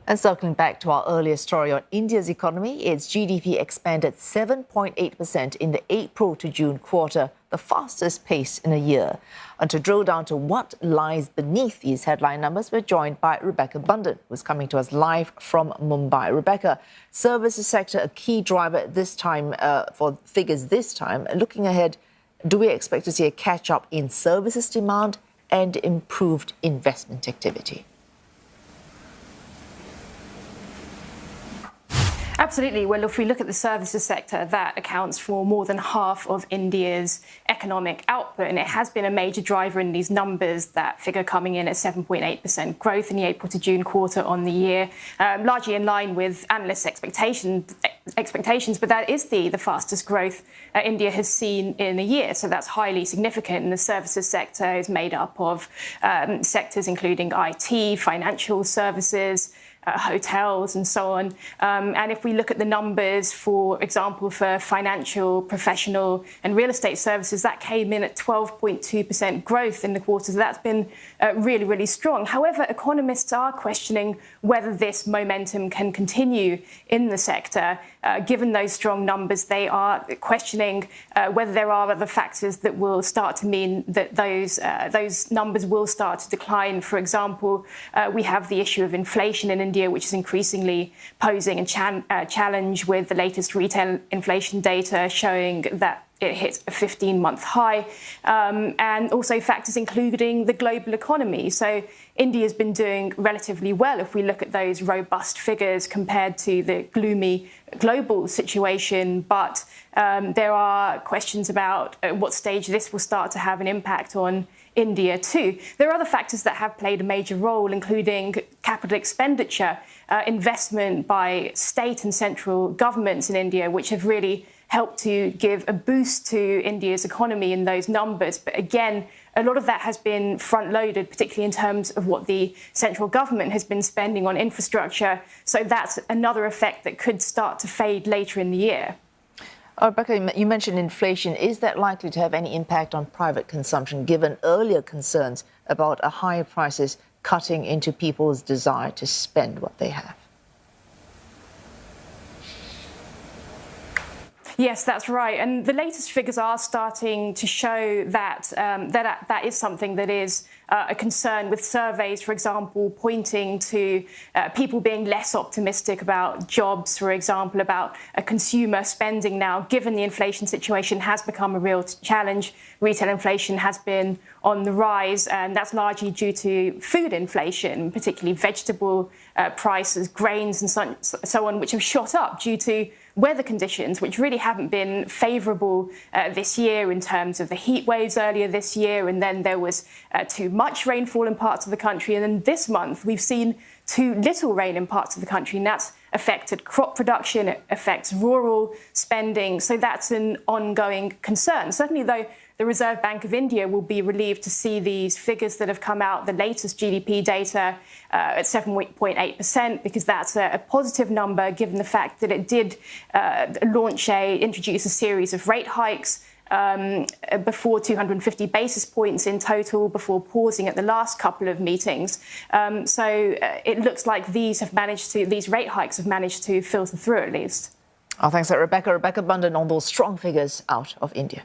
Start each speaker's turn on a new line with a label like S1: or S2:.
S1: And circling back to our earlier story on India's economy, its GDP expanded 7.8% in the April to June quarter, the fastest pace in a year. And to drill down to what lies beneath these headline numbers, we're joined by Rebecca Bundan, who's coming to us live from Mumbai. Rebecca, services sector a key driver this time for figures this time. Looking ahead, do we expect to see a catch-up in services demand and improved investment activity?
S2: Absolutely. Well, if we look at the services sector, that accounts for more than half of India's economic output, and it has been a major driver in these numbers, that figure coming in at 7.8% growth in the April to June quarter on the year, largely in line with analysts' expectations, but that is the fastest growth India has seen in a year, so that's highly significant. And the services sector is made up of sectors including IT, financial services, hotels and so on. And if we look at the numbers, for example, for financial, professional and real estate services, that came in at 12.2% growth in the quarter. So that's been really, really strong. However, economists are questioning whether this momentum can continue in the sector. Given those strong numbers, they are questioning whether there are other factors that will start to mean that those numbers will start to decline. For example, we have the issue of inflation in India, which is increasingly posing a challenge, with the latest retail inflation data showing that it hit a 15-month high, and also factors including the global economy. So India has been doing relatively well if we look at those robust figures compared to the gloomy global situation, but there are questions about at what stage this will start to have an impact on India too. There are other factors that have played a major role, including capital expenditure, investment by state and central governments in India, which have really helped to give a boost to India's economy in those numbers. But again, a lot of that has been front-loaded, particularly in terms of what the central government has been spending on infrastructure. So that's another effect that could start to fade later in the year.
S1: Rebecca, you mentioned inflation. Is that likely to have any impact on private consumption, given earlier concerns about higher prices cutting into people's desire to spend what they have?
S2: Yes, that's right. And the latest figures are starting to show that that is something that is a concern, with surveys, for example, pointing to people being less optimistic about jobs, for example, about consumer spending now, given the inflation situation has become a real challenge. Retail inflation has been on the rise, and that's largely due to food inflation, particularly vegetable prices, grains and so on, which have shot up due to weather conditions, which really haven't been favourable this year, in terms of the heat waves earlier this year, and then there was too much rainfall in parts of the country, and then this month we've seen too little rain in parts of the country, and that's affected crop production, it affects rural spending, so that's an ongoing concern. Certainly, though, the Reserve Bank of India will be relieved to see these figures that have come out, the latest GDP data at 7.8%, because that's a positive number, given the fact that it did introduce a series of rate hikes before 250 basis points in total, before pausing at the last couple of meetings. So it looks like these rate hikes have managed to filter through, at least.
S1: Oh, thanks, Rebecca. Rebecca Bundan on those strong figures out of India.